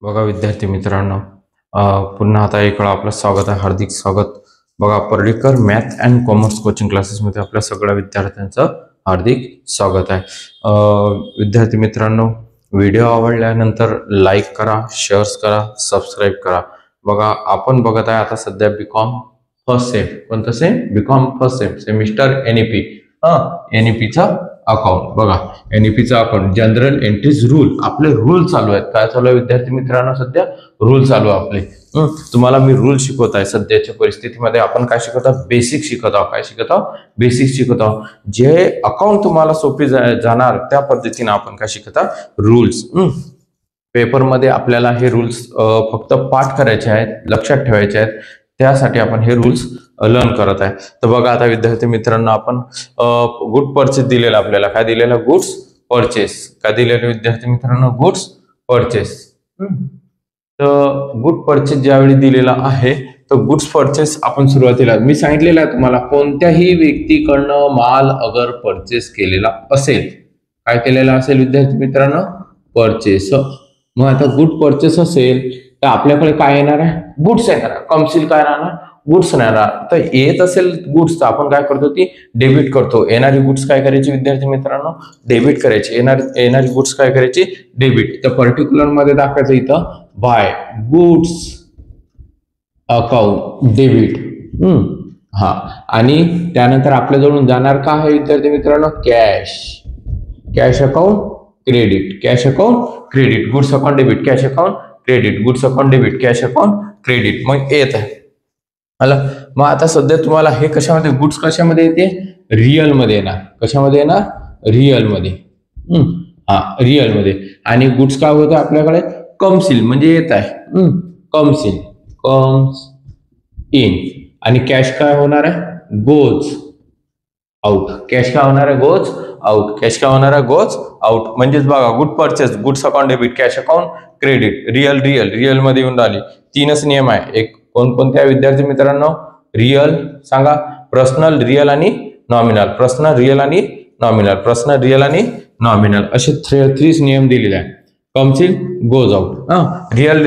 बघा विद्यार्थी मित्रांनो, पुन्हा आता एक वेळा आपलं स्वागत आहे, हार्दिक स्वागत. बघा Pardikar math and commerce coaching क्लासेसमध्ये आपल्या सगळ्या विद्यार्थ्यांचं हार्दिक स्वागत आहे. विद्यार्थी मित्रांनो, व्हिडिओ आवडल्यानंतर लाईक करा, शेअर्स करा, सबस्क्राईब करा. बघा आपण बघत आहे आता सध्या बीकॉम फर्स्ट सेम. कोणतं sem? B Com first sem, semester NEP. एनईपीचा अकाउंट. बघा एनईपीचा अकाउंट, जनरल एंट्रीज रूल. आपले रूल चालू आहेत. काय चालू आहे विद्यार्थी मित्रांनो? सध्या रूल चालू आहे आपले. तुम्हाला मी रूल शिकवत आहे. सध्याच्या परिस्थितीमध्ये आपण काय शिकत आहोत? बेसिक शिकत आहोत. काय शिकत आहोत? बेसिक शिकत आहोत. जे अकाउंट तुम्हाला सोपी जाणार त्या पद्धतीने आपण काय शिकत आहोत? रूल्स. पेपरमध्ये आपल्याला हे रूल्स फक्त पाठ करायचे आहेत, लक्षात ठेवायचे आहेत. त्यासाठी आपण हे रूल्स लर्न करत आहे. तर बघा आता विद्यार्थी मित्रांनो, आपण गुड परचेस दिलेला, आपल्याला काय दिलेला? Goods purchase. काय दिलेलं विद्यार्थी मित्रांनो? Goods purchase. तर गुड परचेस ज्यावेळी दिलेला आहे, तर गुड्स परचेस आपण सुरुवातीला मी सांगितलेलं आहे तुम्हाला, कोणत्याही व्यक्तीकडनं माल अगर परचेस केलेला असेल, काय केलेला असेल विद्यार्थी मित्रांनो? परचेस. मग आता गुड परचेस असेल तर आपल्याकडे काय येणार आहे? गुड्स येणार आहे. कमशील काय राहणार? गुड्स येणार. तर येत असेल गुड्स तर आपण काय करतो? ती डेबिट करतो. येणारी गुड्स काय करायची विद्यार्थी मित्रांनो? डेबिट करायची. येणारी गुड्स काय करायची? डेबिट. तर पर्टिक्युलर मध्ये दाखवायचं इथं बाय गुड्स अकाउंट डेबिट. आणि त्यानंतर आपल्याजवळून जाणार का आहे विद्यार्थी मित्रांनो? Cash. Cash account credit. Cash account credit. Goods account debit. Cash account credit. Goods account debit. Cash account credit. मग येत आहे. मग आता सध्या तुम्हाला हे कशामध्ये? गुड्स कशामध्ये येते? रिअल मध्ये येणार. कशामध्ये येणार? रिअल मध्ये. रिअल मध्ये. आणि गुड्स काय होतं आपल्याकडे? कमशील म्हणजे येत आहे. कमशील. Comes in. आणि कॅश काय होणार आहे? Goes out. कॅश काय होणार आहे? Goes out. कॅश काय होणार आहे? Goes out. म्हणजेच बघा, good purchase, goods account debit, cash account credit, real. Real मध्ये येऊन राहिली. तीनच नियम आहे. एक कोणकोणत्या विद्यार्थी मित्रांनो? रिअल सांगा. पर्सनल, रिअल आणि नॉमिनल. पर्सनल, रिअल आणि नॉमिनल. पर्सनल, रिअल आणि नॉमिनल असे थ्रीच नियम दिलेले आहे. कमशील, गोज आउट. रिअल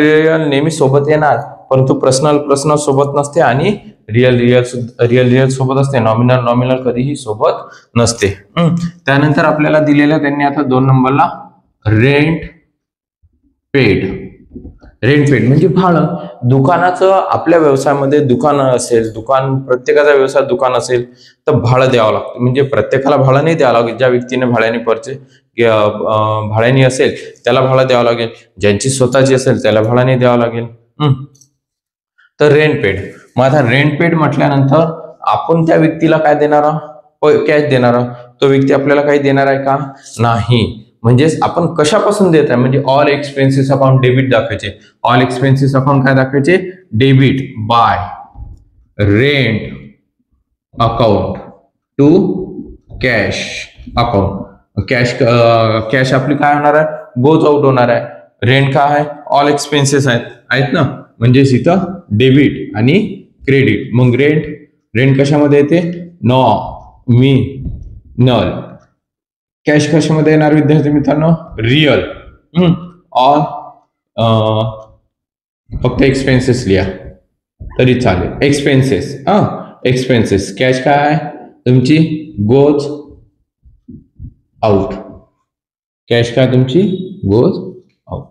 नेहमी सोबत येणार, परंतु पर्सनल सोबत नसते आणि रिअल सोबत असते. नॉमिनल कधीही सोबत नसते. त्यानंतर आपल्याला दिलेलं त्यांनी आता 2 नंबरला रेंट पेड. रेंट पेड म्हणजे भाडं. दुकानाचं आपल्या व्यवसायामध्ये दुकान असेल, प्रत्येकाचा व्यवसाय दुकान असेल तर भाडं द्यावं लागतं. म्हणजे प्रत्येकाला भाडं नाही द्यावं लागेल. ज्या व्यक्तीने भाड्याने असेल त्याला भाडं द्यावं लागेल. ज्यांची स्वतःची असेल त्याला भाडं नाही द्यावं लागेल. तर रेंट पेड. मग आता रेंट पेड म्हटल्यानंतर आपण त्या व्यक्तीला काय देणार आहोत? कॅश देणार आहोत. तो व्यक्ती आपल्याला काही देणार आहे का? नाही. म्हणजेच आपण कशापासून देत आहे? म्हणजे ऑल एक्सपेन्सेस अकाउंट डेबिट दाखवायचे. ऑल एक्सपेन्सेस अकाउंट काय दाखवायचे? Debit by rent account to cash account. Cash आपली काय होणार आहे? गोज आउट होणार आहे. रेंट काय आहे? ऑल एक्सपेन्सेस आहेत ना, म्हणजेच इथं डेबिट आणि क्रेडिट. मग रेंट कशामध्ये येते? नॉमिनल. कॅश कशामध्ये येणार विद्यार्थी मित्रांनो? रिअल. ऑल फक्त एक्सपेन्सेस लिहा तरी चालेल. एक्सपेन्सेस. कॅश काय आहे तुमची? Goes out. कॅश काय तुमची? Goes out.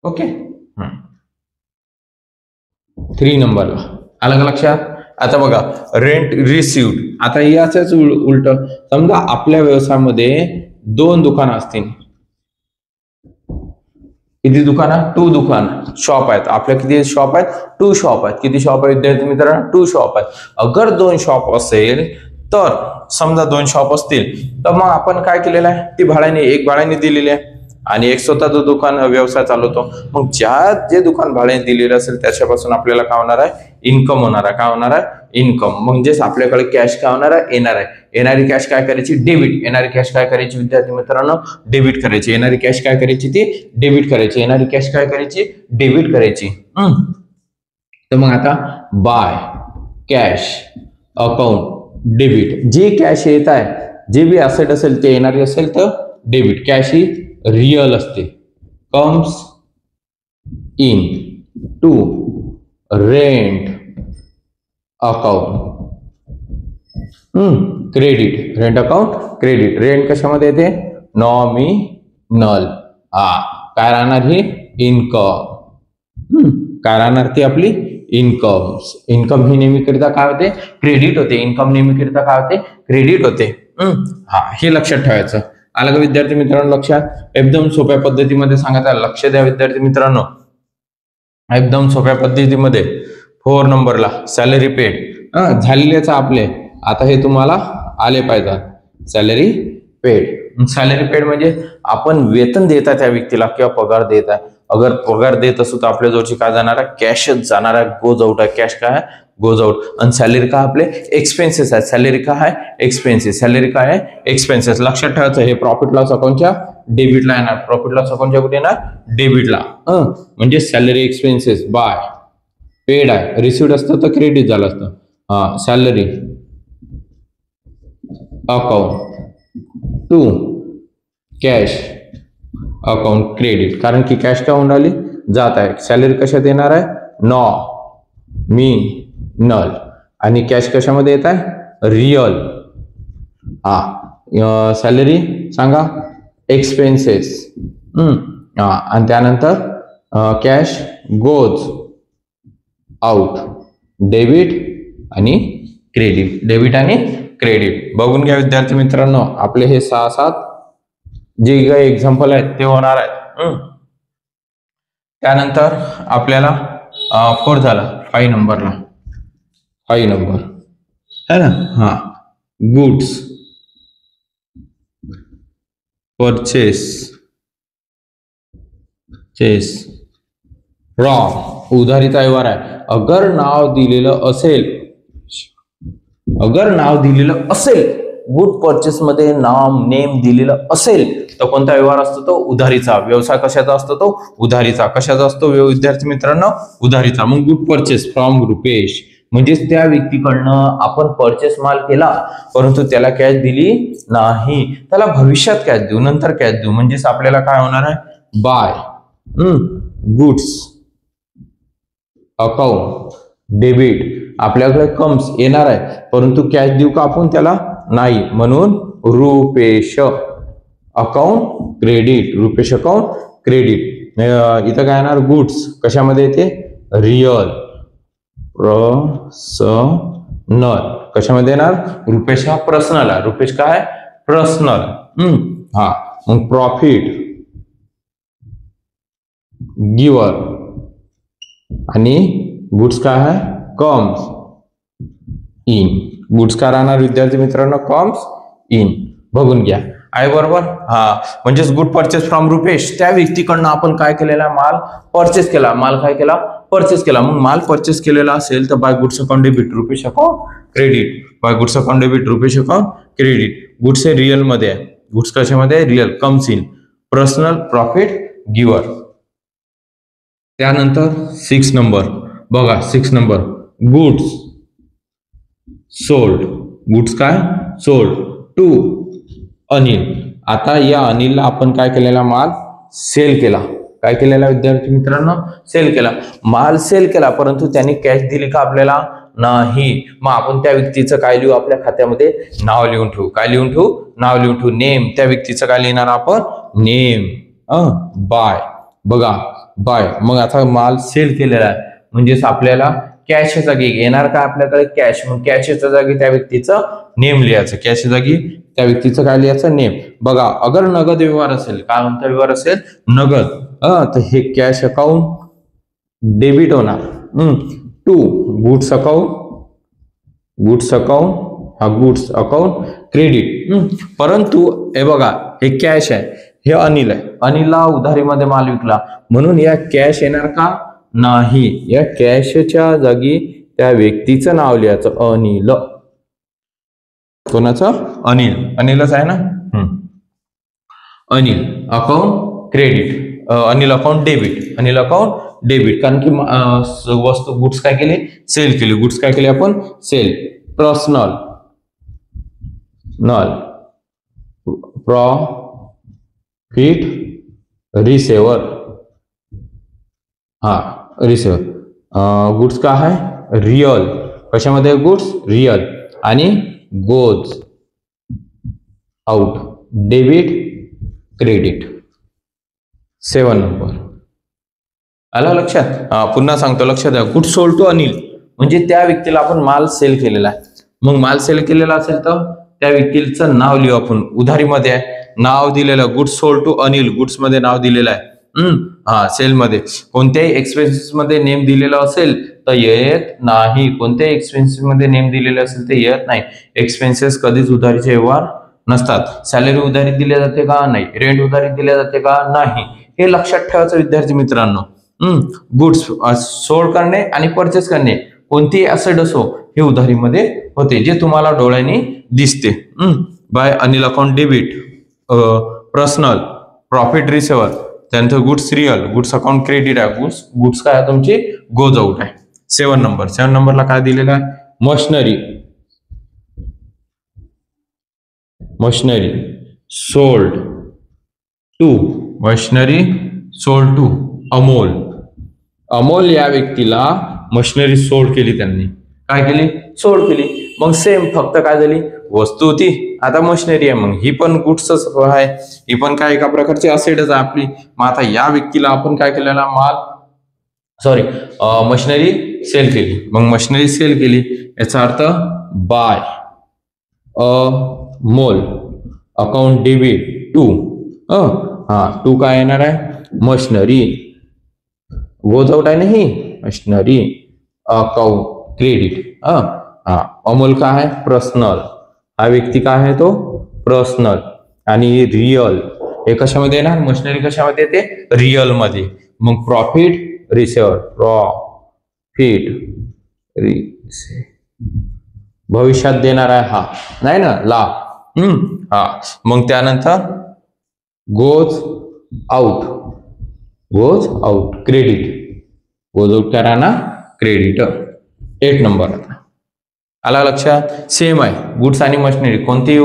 ओके. 3 नंबरला आलं का लक्षात? आता बघा रेंट रिसिव्ड. आता याच उलट समजा आपल्या व्यवसायामध्ये 2 दुकानं असतील. किती दुकानं? 2 दुकान शॉप आहेत. आपल्या किती शॉप आहेत? 2 शॉप आहेत. किती शॉप आहेत विद्यार्थी मित्रांनो? 2 शॉप आहेत. अगर 2 शॉप असेल तर समजा 2 शॉप असतील तर मग आपण काय केलेलं आहे? ती एक भाड्याने दिलेली आहे आणि एक स्वतः जो दुकान व्यवसाय चालवतो. मग जे दुकान भाड्याने दिलेलं असेल त्याच्यापासून आपल्याला काय होणार आहे? इन्कम होणार आहे. काय होणार आहे? इन्कम. म्हणजेच आपल्याकडे कॅश काय होणार आहे? येणार आहे. येणारी कॅश काय करायची? डेबिट. येणारी कॅश काय करायची विद्यार्थी मित्रांनो? डेबिट करायची. येणारी कॅश काय करायची? ती डेबिट करायची. येणारी कॅश काय करायची? डेबिट करायची. तर मग आता बाय कॅश अकाउंट डेबिट. जे कॅश येत आहे, जे बी ऍसेट असेल ते येणारी असेल तर डेबिट. कॅश ही रिअल असते. Comes in to rent account credit, rent account credit. Rent कशामध्ये येते? नॉमिनल. काय राहणार ही? इन्कम. काय राहणार ती आपली? इन्कम. इन्कम ही नेहमीकरिता काय होते? क्रेडिट होते. इन्कम नेहमीकरिता काय होते? क्रेडिट होते. हे लक्षात ठेवायचं. आलं का विद्यार्थी मित्रांनो लक्षात? एकदम सोप्या पद्धतीमध्ये सांगत आहे. लक्ष द्या विद्यार्थी मित्रांनो, एकदम सोप्या पद्धतीमध्ये. 4 नंबरला सॅलरी पेड झालेलेच आपले. आता हे तुम्हाला आले पाहिजे. Salary paid. सॅलरी पेड म्हणजे आपण वेतन देत आहे त्या व्यक्तीला किंवा पगार देत आहे. अगर पगार देत असू तर आपल्या जवळची काय जाणार आहे? कॅशच जाणार आहे. गोज आउट आहे. कॅश काय आहे? Goes out. आणि सॅलरी काय आपले? एक्सपेन्सेस आहे. सॅलरी काय आहे? एक्सपेन्सेस. सॅलरी काय आहे? एक्सपेन्सेस. लक्षात ठेवायचं. हे प्रॉफिट लॉस अकाउंटच्या डेबिटला येणार. प्रॉफिट लॉस अकाउंटच्या कुठे येणार? डेबिटला. म्हणजे सॅलरी एक्सपेन्सेस बाय पेड आहे. रिसिव्ड असतं तर क्रेडिट झालं असतं. Salary account to cash account credit. कारण की कॅश काय होऊन राहिली? जात आहे. सॅलरी कशात येणार आहे? नॉमिनल. आणि कॅश कशामध्ये येत आहे? रियल. सॅलरी सांगा एक्सपेन्सेस. आणि त्यानंतर कॅश गोज आउट. डेबिट आणि क्रेडिट. डेबिट आणि क्रेडिट. बघून घ्या विद्यार्थी मित्रांनो, आपले हे 6-7 जे काही एक्झाम्पल आहेत ते होणार आहेत. त्यानंतर आपल्याला 4 झाला. 5 नंबरला 5 नंबर है ना. गुड्स परचेस फ्रॉम उधारीचा व्यवहार आहे. अगर नाव दिलेलं असेल गुड परचेस मध्ये नाव नेम दिलेलं असेल तर कोणता व्यवहार असतो? तो उधारीचा. व्यवसाय कशाचा असतो? तो उधारीचा. कशाचा असतो विद्यार्थी मित्रांनो? उधारीचा. मग गुड परचेस फ्रॉम रुपेश म्हणजेच त्या व्यक्तीकडनं आपण परचेस माल केला परंतु त्याला कॅश दिली नाही, त्याला भविष्यात कॅश देऊ, नंतर कॅश देऊ. म्हणजेच आपल्याला काय होणार आहे? By goods account debit. आपल्याकडे कम्स येणार आहे परंतु कॅश देऊ का आपण त्याला? नाही. म्हणून Rupesh account credit. Rupesh account credit. इथं काय येणार? गुड्स कशामध्ये येते? Real personal. कशामध्ये येणार? रुपेश हा पर्सनल आहे. रुपेश काय? पर्सनल. मग प्रॉफिट गिवर आणि गुड्स काय आहे? Comes in. गुड्स काय राहणार विद्यार्थी मित्रांनो? Comes in. बघून घ्या. आहे बरोबर? म्हणजेच गुड परचेस फ्रॉम रुपेश. त्या व्यक्तीकडनं आपण काय केलेला? माल परचेस केला. माल काय केला? परचेस केला. मग माल परचेस केलेला असेल तर by goods account debit Rupesh account credit. By goods account debit Rupesh account credit. Goods हे रिअल मध्ये आहे. गुड्स कशामध्ये? Real. Comes in. Personal profit giver. त्यानंतर 6 नंबर बघा. 6 नंबर गुड्स सोल्ड. गुड्स काय? Sold to Anil. आता या अनिलला आपण काय केलेला? माल सेल केला. काय केलेला विद्यार्थी मित्रांनो? सेल केला. माल सेल केला परंतु त्यांनी कॅश दिली का आपल्याला? नाही. मग आपण त्या व्यक्तीचं काय लिहू? आपल्या खात्यामध्ये नाव लिहून ठेवू. काय लिहून ठेवू? नाव लिहून ठेवू. नेम. त्या व्यक्तीचं काय लिहिणार आपण? नेम. बाय. बघा बाय. मग आता माल सेल केलेला आहे म्हणजेच आपल्याला कॅशच्या जागी येणार का आपल्याकडे? कॅश. मग कॅशच्या जागी त्या व्यक्तीचं नेम लिहायचं. कॅशच्या जागी त्या व्यक्तीचं काय लिहायचं? नेम. बघा अगर नगद व्यवहार असेल, काय म्हणता व्यवहार असेल? नगद. तर हे कॅश अकाउंट डेबिट होणार. टू गुड्स अकाउंट हा गुड्स अकाउंट क्रेडिट. परंतु हे बघा हे कॅश आहे, हे अनिल आहे. अनिलला उधारीमध्ये माल विकला म्हणून या कॅश येणार का? नाही. या कॅशच्या जागी त्या व्यक्तीचं नाव लिहायचं. अनिल. कोणाचं? अनिल. अनिलच आहे ना. Anil account credit. Anil account debit. Anil account debit. कारण की वस्तू गुड्स काय केले? सेल केली. गुड्स काय केले आपण? सेल. Personal profit receiver. हा रिसिव्हर गुड्स का आहे रिअल कशामध्ये गुड्स रिअल आणि goes out debit credit 7 number आला लक्षात पुन्हा सांगतो लक्षात द्या गुड्स सोल्ड टू अनिल म्हणजे त्या व्यक्तीला आपण माल सेल केलेला आहे मग माल सेल केलेला असेल तर त्या व्यक्तीचं नाव लिहू आपण उधारीमध्ये आहे नाव दिलेलं goods sold to Anil goods मध्ये नाव दिलेलं आहे हा सेल मध्ये कोणत्याही एक्सपेन्सेस मध्ये नेम दिलेला असेल तर येत नाही कोणत्याही एक्सपेन्सेस मध्ये नेम दिलेले असेल तर येत नाही एक्सपेन्सेस कधीच उधारीचे व्यवहार नसतात सॅलरी उधारीत दिल्या जाते का नाही रेंट उधारीत दिल्या जाते का नाही हे लक्षात ठेवायचं विद्यार्थी मित्रांनो गुड्स सोल्ड करणे आणि परचेस करणे कोणतीही ऍसेट असो हे उधारीमध्ये होते जे तुम्हाला डोळ्यांनी दिसते by Anil account debit personal profit receiver त्यानंतर goods real goods account credit आहे गुड्स काय आहे तुमची गोज आउट आहे 7 नंबरला काय दिलेलं आहे मशिनरी सोल्ड टू अमोल या व्यक्तीला मशिनरी सोल्ड केली त्यांनी काय केली सोल्ड केली मग सेम फक्त काय झाली वस्तू होती आता मशिनरी आहे मग ही पण गुड्सच आहे ही पण काय एका प्रकारची असेटच आहे आपली मग आता या व्यक्तीला आपण काय केलेला मशिनरी सेल केली मग मशिनरी सेल केली याचा earth by mole account debit to to काय येणार आहे मशिनरी गोज आउट आहे नाही मशिनरी अकाउंट क्रेडिट अमोल काय आहे पर्सनल हा व्यक्ती काय आहे तो पर्सनल आणि रिअल हे कशामध्ये येणार मशिनरी कशामध्ये येते रिअल मध्ये मग प्रॉफिट रिसिव्हर भविष्यात देणार आहे हा नाही ना ला मग त्यानंतर goes out credit goes out करा ना क्रेडिट 8 नंबर आला लक्षात सेम आहे गुड्स आणि मशिनरी कोणतीही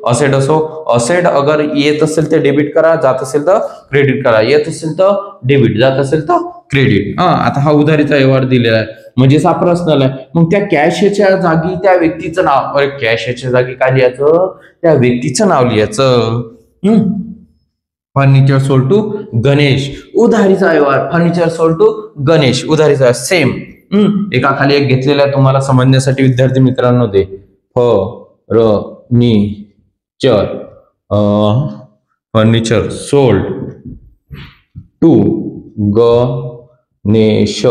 असेट असो असेट अगर येत असेल तर डेबिट करा जात असेल तर क्रेडिट करा येत असेल तर डेबिट जात असेल तर क्रेडिट आता हा उधारीचा व्यवहार दिलेला आहे म्हणजेच हा पर्सनल आहे मग त्या कॅशच्या जागी त्या व्यक्तीचं नाव कॅशच्या जागी काय लिहायचं त्या व्यक्तीचं नाव लिहायचं फर्निचर सोल्ड टू गणेश उधारीचा व्यवहार फर्निचर सोल्ड टू गणेश उधारीचा सेम एका खाली एक घेतलेला तुम्हाला समजण्यासाठी विद्यार्थी मित्रांनो दे furniture sold to Ganesh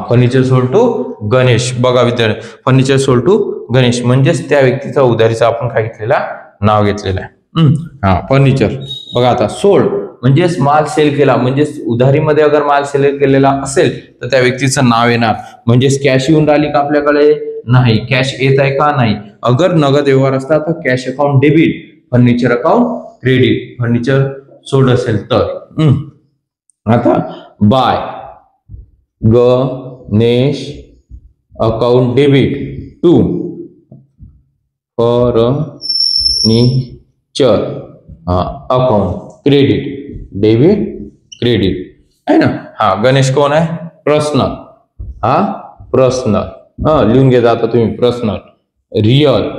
furniture sold to Ganesh बघा विद्यार्थी फर्निचर सोल्ड टू गणेश म्हणजेच त्या व्यक्तीचा उधारीचा आपण काय घेतलेला नाव घेतलेला आहे फर्निचर बघा आता सोल्ड म्हणजेच माल सेल केला म्हणजेच उधारीमध्ये अगर माल सेल केलेला असेल तर त्या व्यक्तीचं नाव येणार म्हणजेच कॅश येऊन राहिली का आपल्याकडे नाही कॅश येत आहे का नाही अगर नगद व्यवहार असता तर cash account debit furniture account credit furniture sold असेल तर आता by Ganesh account debit to furniture account credit debit credit आहे ना गणेश कोण आहे पर्सनल पर्सनल लिहून घे जाता तुम्ही पर्सनल रिअल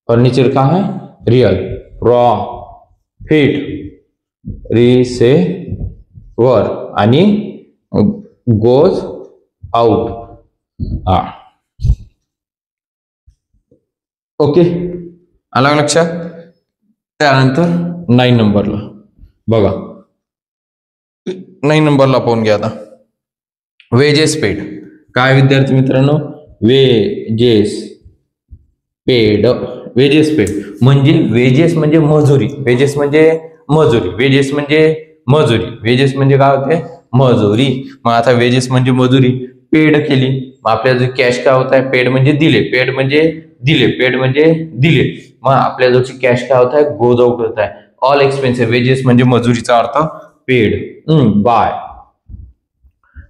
फर्निचर का है रिअल प्रॉफिट रिसिव्हर आणि गोज आउट ओके आला लक्षात त्यानंतर 9 नंबरला बघा 9 नंबरला पाहून घ्या आता वेजेस पेड काय विद्यार्थी मित्रांनो वेजेस पेड म्हणजे वेजेस म्हणजे मजुरी वेजेस म्हणजे काय होते मजुरी मग आता वेजेस म्हणजे मजुरी पेड केली मग आपल्याला जो कॅश काय होत आहे पेड म्हणजे दिले मग आपल्या जवळची कॅश काय होत आहे गोज आउट होत आहे ऑल एक्सपेन्सिव्ह वेजेस म्हणजे मजुरीचा अर्थ paid by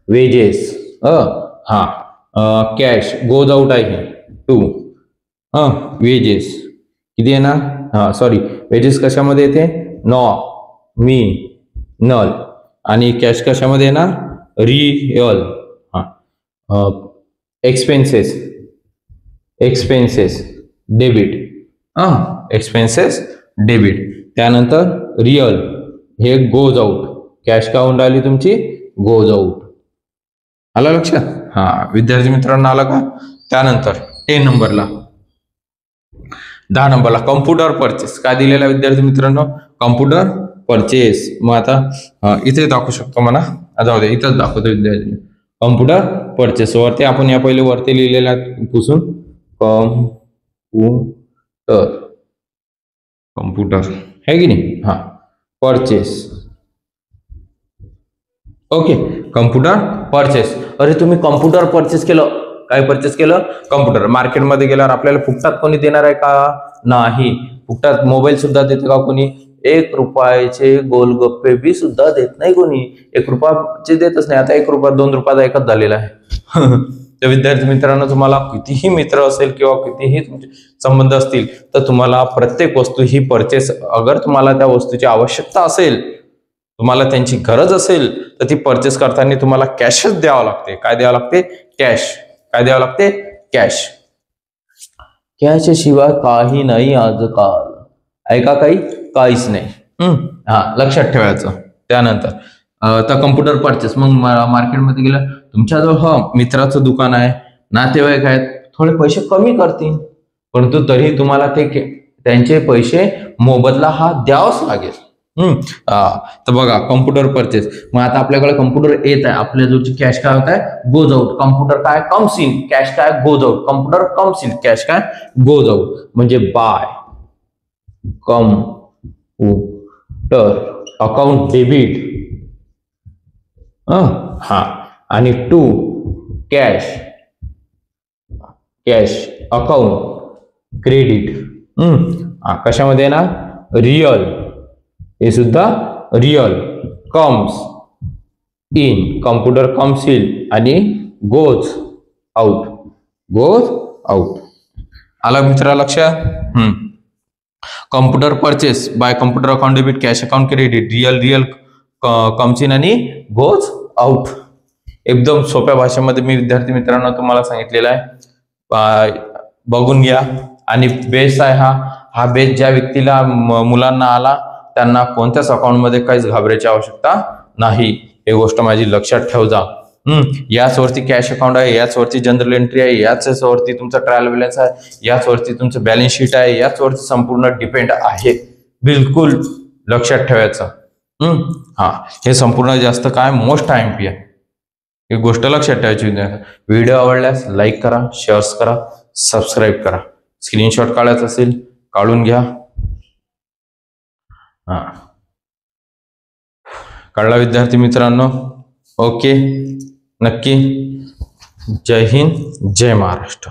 wedges cash goes out आहे टू वेजेस किती येणार सॉरी वेजेस कशामध्ये येते नॉमिनल आणि कॅश कशामध्ये येणार रिअल, हा, expenses, expenses debit, expenses debit. त्यानंतर रिअल हे गोज आउट, कॅश का होऊन राहिली तुमची गोज आउट. आला लक्षात? हा विद्यार्थी मित्रांनो आला का? त्यानंतर 10 नंबरला 10 नंबरला कम्प्युटर परचेस काय दिलेला विद्यार्थी मित्रांनो? Computer purchase. मग आता इथे दाखवू शकतो म्हणा, जाऊ दे इथंच दाखवतो विद्यार्थी. कम्प्युटर परचेस वरती आपण या पहिले वरती लिहिलेला पुसून कम्प्युटर, कम्प्युटर है की नाही? हा परचेस. Okay computer purchase. अरे तुम्ही कम्प्युटर परचेस केलं, काय परचेस केलं? कम्प्युटर. मार्केटमध्ये गेल्यावर आपल्याला फुकटात कोणी देणार आहे का? नाही. फुकटात मोबाईल सुद्धा देते का कोणी? 1 रुपयाचे गोलगप्पे बी सुद्धा देत नाही कोणी. 1 रुपयाचे देतच नाही. आता 1 रुपया 2 रुपयाचा एकच झालेला आहे. तर विद्यार्थी मित्रांनो तुम्हाला कितीही मित्र असेल किंवा कितीही तुमचे संबंध असतील तर तुम्हाला प्रत्येक वस्तू ही परचेस, अगर तुम्हाला त्या वस्तूची आवश्यकता असेल, तुम्हाला त्यांची गरज असेल तर ती परचेस करताना तुम्हाला कॅशच द्यावं लागते. काय द्यावं लागते? कॅश. काय द्यावं लागते? कॅश. कॅश शिवाय काही नाही आजकाल. ऐका काही काहीच नाही. हा लक्षात ठेवायचं. त्यानंतर तर कम्प्युटर परचेस. मग मार्केटमध्ये गेलं, तुमच्याजवळ मित्राचं दुकान आहे, नातेवाईक आहेत, थोडे पैसे कमी करतील, परंतु तरी तुम्हाला ते त्यांचे पैसे मोबदला हा द्यावाच लागेल. तर बघा कम्प्युटर परचेस. मग आता आपल्याकडे कम्प्युटर येत आहे, आपल्या जो कॅश काय होत आहे? Goes out. कम्प्युटर काय कम्स इन, कॅश काय goes out. Computer comes in, cash काय गोज आउट. म्हणजे बाय कम्प्युटर अकाउंट डेबिट, हा, आणि to cash, cash account credit. कशामध्ये ना? रिअल, हे सुद्धा real comes in, computer comes in आणि गोज आउट, गोज आउट. आला मित्रा लक्षात? Computer purchase by computer account debit, cash account credit, real, real comes in आणि गोज आउट. एकदम सोप्या भाषेमध्ये मी विद्यार्थी मित्रांनो तुम्हाला सांगितलेलं आहे, बघून घ्या. आणि बेस आहे हा बेस ज्या व्यक्तीला मुलांना आला त्यांना कोणत्याच अकाउंटमध्ये काहीच घाबरायची आवश्यकता नाही. हे गोष्ट माझी लक्षात ठेव जा. याच वरती कॅश अकाउंट आहे, याच वरती जनरल एंट्री आहे, याच वरती तुमचा ट्रायल बॅलन्स आहे, याच वरती तुमचं बॅलन्स शीट आहे, याच वरती संपूर्ण डिपेंड आहे. बिलकुल लक्षात ठेवायचं. हा हे संपूर्ण जास्त काय मोस्ट IMP आहे. ही गोष्ट लक्षात ठेवायची. व्हिडिओ आवडल्यास लाईक करा, शेअर्स करा, सबस्क्राईब करा. स्क्रीनशॉट काढायचा असेल काढून घ्या. कळला विद्यार्थी मित्रांनो? ओके नक्की. जय हिंद, जय महाराष्ट्र.